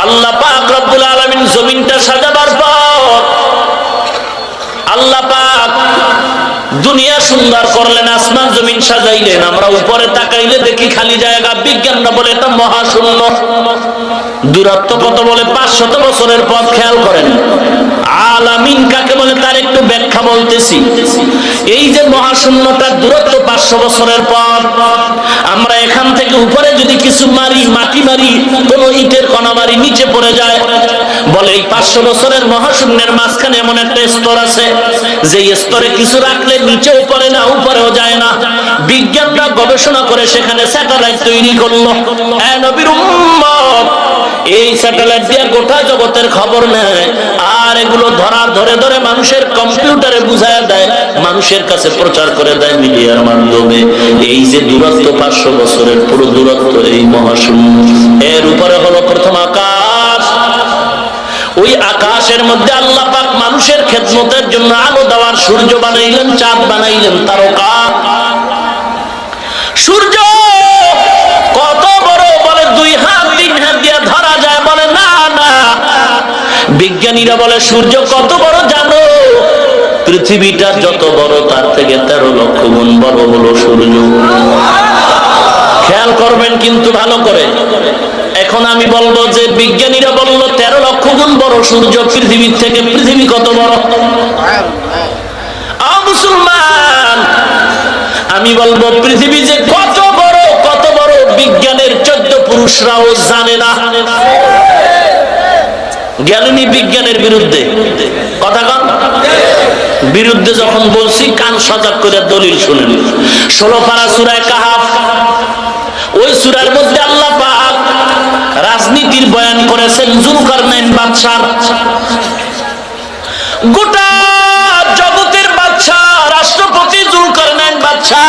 আল্লাহ পাক রব্বুল আলামিন জমিনটা সাজাবার পর আল্লাহ পাক দুনিয়া সুন্দর করলেন, আসমান জমিন সাজাইলেন। আমরা উপরে তাকাইলে দেখি খালি জায়গা। বিজ্ঞানরা বলে এটা মহাশূন্য। দূরত্ব কত বলে 500 বছরের পথ। খেয়াল করেন আলামিন কাকে বলে তার একটু ব্যাখ্যা বলতেছি। এই যে মহাশূন্যটার দূরত্ব 500 বছরের পথ, আমরা এখান থেকে উপরে যদি কিছু মারি, মাটি মারি, কোন ইটের কণা মারি, নিচে পড়ে যায়। বলে এই 500 বছরের মহাশূন্যের মাঝখানে এমন একটা স্তর আছে যে স্তরে কিছু রাখলে নিচেও পড়ে না, উপরেও যায় না। বিজ্ঞানরা গবেষণা করে সেখানে স্যাটেলাইট তৈরি করলো। নবীর উম্মত এই স্যাটেলাইট দিয়ে গোটা জগতের খবর নেয়, আর এগুলো ধরে ধরে মানুষের কম্পিউটারে বুঝায় দেয়, মানুষের কাছে প্রচার করে দেয় মিডিয়ার মাধ্যমে। এই যে দূরত্ব 500 বছরের পুরো দূরত্ব এই মহাশূন্য, এর উপরে হলো প্রথম আকাশ। ওই আকাশের মধ্যে আল্লাহ পাক মানুষের খেদমতের জন্য আলো দেওয়ার সূর্য বানাইলেন, চাঁদ বানাইলেন, তারকা। সূর্য কত বড়? বলে 2 হাত 3 হাত দিয়ে ধরা যায়। বলে না না, বিজ্ঞানীরা বলে সূর্য কত বড় জানো? পৃথিবীটা যত বড় তার থেকে 13 লক্ষ গুণ বড় হলো সূর্য। খেয়াল করবেন কিন্তু ভালো করে। এখন আমি বলবো যে বিজ্ঞানীরা বললো 13 লক্ষ গুণ বড় সূর্য পৃথিবীর থেকে। পৃথিবী কত বড়? মুসলমান, আমি বলবো পৃথিবী যে কত বড়, কত বড় বিজ্ঞানের 14 পুরুষরাও জানে না। জ্ঞানী বিজ্ঞানের বিরুদ্ধে কথা কন। বিরুদ্ধে যখন বলছি কান সজাগ করে দলিল শুনেন। 16 পারা সূরা কাহাফ, ওই সূরার মধ্যে আল্লাহ পাক রাজনীতির বয়ান করেছেন যুলকারনাইন বাদশার। গোটা জগতের বাদশা, রাষ্ট্রপতি যুলকারনাইন বাদশা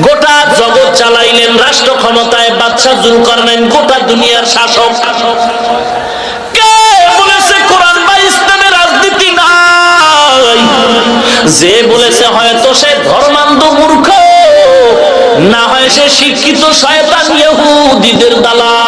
গোটা জগৎ চালাইলেন। রাষ্ট্র ক্ষমতায় বাদশা যুলকারনাইন, গোটা দুনিয়ার শাসক। কে বলেছে কোরআন বা ইসলামের রাজনীতি নাই? যে বলেছে হয়তো সে ধর্মান্ধ মূর্খ, না হয় সে শিক্ষিত শয়তান ইহুদিদের দালাল।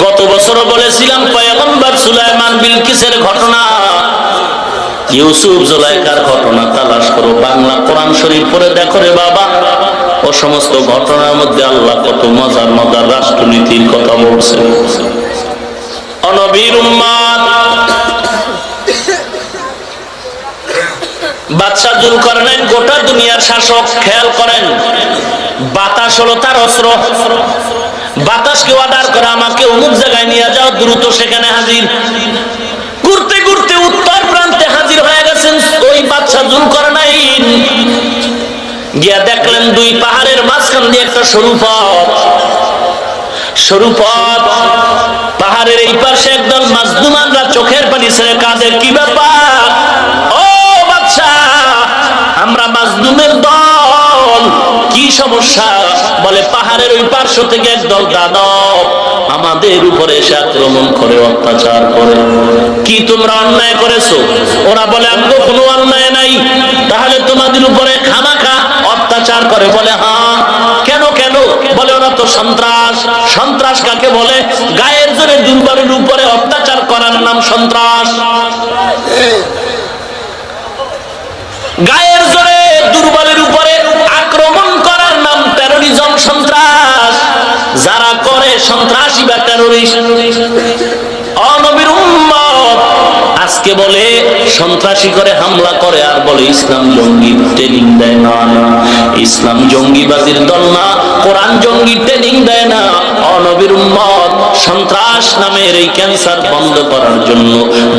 গত বছর বলেছিলাম পয়গম্বর সুলাইমান বিলকিসের ঘটনা, ইউসুফ জুলাইখার ঘটনা তালাশ করো। বাংলা কোরআন শরীফ পড়ে দেখো রে বাবা, ও সমস্ত ঘটনার মধ্যে আল্লাহ কত মজার মজার রাষ্ট্রনীতির কথা বলছে। নবীর উম্মত বাদশা যুলকারনাইন গোটা দুনিয়ার শাসক। খেয়াল করেন, বাতাস হলো তার অস্ত্র। বাতাসকে অর্ডার করে আমাকে অমুক জায়গায় নিয়ে যাও, দ্রুত সেখানে হাজির। ঘুরতে ঘুরতে উত্তর প্রান্তে হাজির হয়ে গেছেন ওই বাদশা যুলকারনাইন। গিয়া দেখলেন 2 পাহাড়ের মাঝখান দিয়ে একটা সরু পথ। সরু পথ, পাহাড়ের এই পাশে একদল মাজদুমানরা চোখের পানি ছেড়ে কাঁদে। কি ব্যাপার? ও বাদশা, আমরা মাজদুমের দল। কি সমস্যা? বলে পাহাড়ের ওই পার্শ্ব থেকে একদল দানব আমাদের উপরে এসে আক্রমণ করে, অত্যাচার করে। কি তোমরা অন্যায় করেছো? ওরা বলে আমরা কোনো অন্যায় নাই। তাহলে তোমাদের উপরে খামাখা অত্যাচার করে। বলে হ্যাঁ। কেন কেন? বলে ওরা তো সন্ত্রাস। সন্ত্রাস কাকে বলে? গায়ের জোরে দুর্বলের উপরে অত্যাচার করার নাম সন্ত্রাস। গায়ের জোরে দুর্বলের উপরে আক্রমণ করার নাম টেরোরিজম, সন্ত্রাস। যারা করে সন্ত্রাসী বা টেরোরিস্ট। নবীর উম্মত আজকে বলে সন্ত্রাসী করে, হামলা করে, আর বলে ইসলাম জঙ্গি। ট্রেনিং দেয় না, ইসলাম জঙ্গিবাদীর দল না, কোরআন জঙ্গি ট্রেনিং দেয় না। নবীর উম্মত সন্ত্রাস নামের এই ক্যান্সার বন্ধ করার জন্য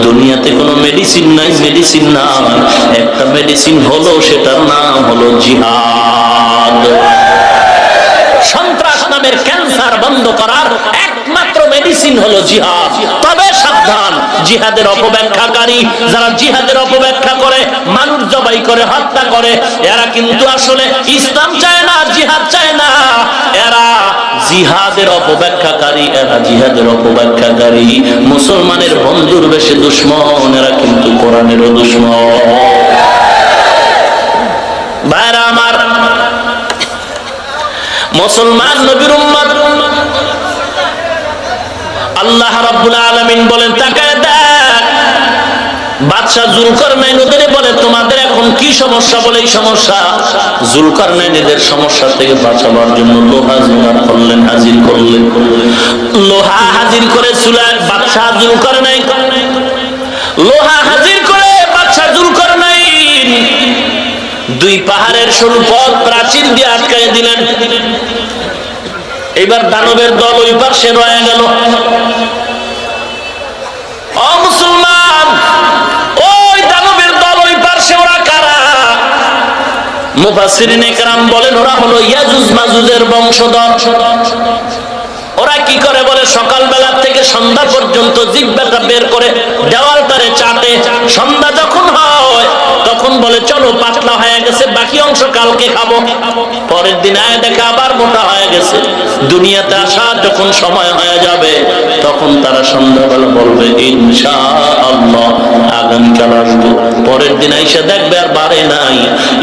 দুনিয়াতে কোনো মেডিসিন নাই। মেডিসিন নাই, একটা মেডিসিন হলো, সেটার নাম হলো জিহাদ। সন্ত্রাস ইসলামের ক্যান্সার বন্ধ করার একমাত্র মেডিসিন হলো জিহাদ। তবে সাবধান, জিহাদের অপব্যাখ্যাকারী যারা জিহাদের অপব্যাখ্যা করে, মানুষ জবাই করে, হত্যা করে, এরা কিন্তু আসলে ইসলাম চায় না, জিহাদ চায় না। এরা জিহাদের অপব্যাখ্যাকারী, এরা জিহাদের অপব্যাখ্যাকারী। মুসলমানের বন্ধুর বেশি দুশমন, এরা কিন্তু কোরআনেরও দুশমন। ভাইরা আমার, মুসলমান নবীর উম্মত, আল্লাহ রাব্বুল আলামিন বলেন তাকায় দেখ, বাদশা জুলকারনাইন ওদের বলে তোমাদের এখন কি সমস্যা? বলে এই সমস্যা। জুলকারনাইন এদের সমস্যা থেকে বাঁচাবার জন্য লোহা জোগাড় করলেন, হাজির করলেন। লোহা হাজির করে বাদশা জুলকারনাইন, লোহা হাজির করে বাদশা জুলকারনাইন দুই পাহাড়ের সরু পথ প্রাচীর দিয়ে আটকায় দিলেন। এবার দানবের দল ওই পাশে রয়ে গেল। ও মুসলমান, ওই দানবের দল ওই পাশে, ওরা কারা? মুফাসসিরিনে কেরাম বলেন ওরা হলো ইয়াজুজ মাজুজের বংশধর। ওরা কি করে? বলে সকালবেলা থেকে সন্ধ্যা পর্যন্ত জিহ্বাটা বের করে দেওয়ালটারে চাটে। সন্ধ্যা যখন হয় তখন বলে চলো পাতলা হয়ে গেছে, বাকি অংশ কালকে খাবো। পরের দিন আয় দেখে আবার মোটা হয়ে গেছে। দুনিয়াতে আসা যখন সময় হয়ে যাবে তখন তারা সন্ধ্যাবেলা বলবে ইনশাআল্লাহ আগামীকাল আসবো। পরের দিন আইসা দেখবে আর বাড়ে নাই,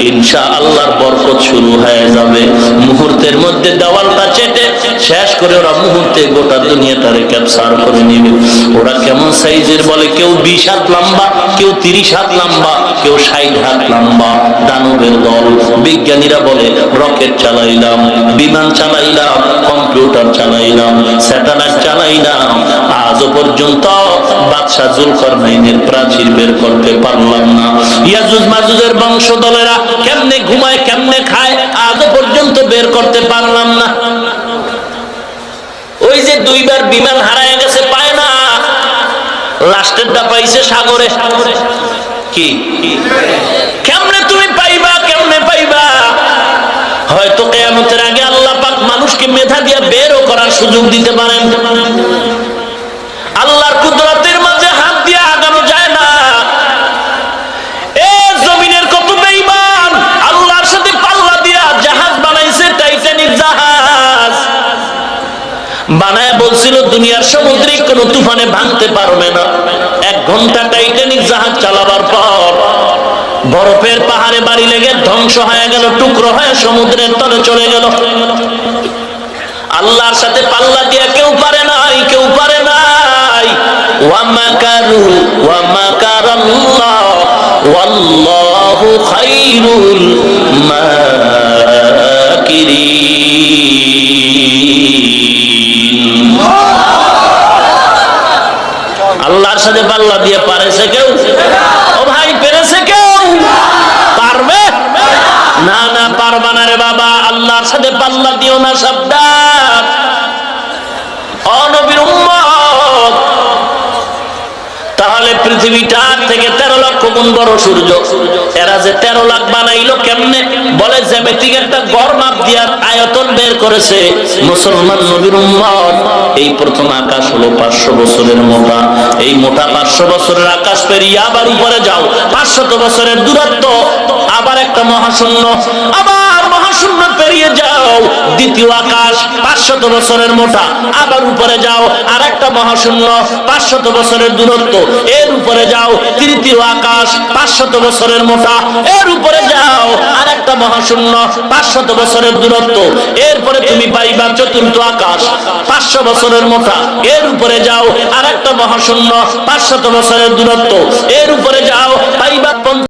ইনশাআল্লাহর বরকত শুরু হয়ে যাবে। মুহূর্তের মধ্যে দেওয়ালটা চেটে শেষ করে ওরা মুহূর্তে গোটা দুনিয়াটারে ক্যাপচার করে নিবে। ওরা কেমন সাইজের? বলে কেউ 20 হাত লম্বা, কেউ 30 হাত লম্বা, কেউ 60 হাত লম্বা। দানবের দল। বিজ্ঞানীরা বলে রকেট চালাইলাম, বিমান চালাইলাম, কম্পিউটার চালাইলাম, স্যাটেলাইট চালাইলাম, আজও পর্যন্ত বাদশা জুলকারনাইনের প্রাচীর বের করতে পারলাম না। ইয়াজুজ মাজুজের বংশধরেরা কেমনে ঘুমায়, কেমনে খায়, আজও পর্যন্ত বের করতে পারলাম না। ওই যে দুইবার বিমান হারায় গেছে, পায় না, লাস্টেরটা পাইছে সাগরে। কি কেমনে তুমি পাইবা? কেমনে পাইবা? হয়তো কিয়ামতের আগে আল্লাহ পাক মানুষকে মেধা দিয়ে বেরও করার সুযোগ দিতে পারেন। আল্লাহর কুদরতের মাঝে হাত দিয়ে আগানো যায় না। এ জমিনের কত বেঈমান আল্লাহর সাথে পাল্লা দিয়া জাহাজ বানাইছে, টাইটানিক জাহাজ বানায় বলছিল দুনিয়ার সামুদ্রিক কোন তুফানে ভাঙতে পারবে না। 1 ঘন্টা টাইটানিক জাহাজ চালাবার পর বরফের পাহাড়ে বাড়ি লেগে ধ্বংস হয়ে গেল, টুকরো হয়ে সমুদ্রের তলে চলে গেল। আল্লাহর সাথে পাল্লা দিয়া কেউ পারে নাই, কেউ পারে নাই। ওয়া মাকারু ওয়া মাকারাল্লাহ ওয়াল্লাহু খায়রুল মাকিরিন। আল্লাহর সাথে পাল্লা দিয়ে পারেছে কেউ? ও ভাই, পেরেছে কেউ? পারবে না? না, পারবা না রে বাবা। আল্লাহর সাথে পাল্লা দিও না, সাবধান। ও নবীর উম্মত, তাহলে পৃথিবীটার থেকে 13 লক্ষ গুণ বড় সূর্য। এরা যে 13 লাখ বানাইলো কেমনে? বলে জ্যামিতিক একটা গড় মাপ দিয়ে আয়তন বের করেছে। মুসলমান নবীর উম্মত, এই প্রথম আকাশ হলো 500 বছরের মোটা। এই মোটা 500 বছরের আকাশ পেরিয়ে আবার উপরে যাও, 500 বছরের দূরত্ব, আবার একটা মহাশূন্য, আবার মহাশূন্য পেরিয়ে যাও, দ্বিতীয় আকাশ 500 বছরের মোটা, আবার উপরে যাও, আর একটা মহাশূন্য, 500 বছরের দূরত্ব, এর উপরে যাও, তৃতীয় আকাশ 500 বছরের মোটা, এর উপরে যাও, আর একটা মহাশূন্য, 500 বছরের দূরত্ব, এরপরে তুমি পাইবা চতুর্থ আকাশ 500 বছরের মোটা, এর উপরে যাও, আর একটা মহাশূন্য, 500 বছরের দূরত্ব, এর উপরে যাও, পাইবা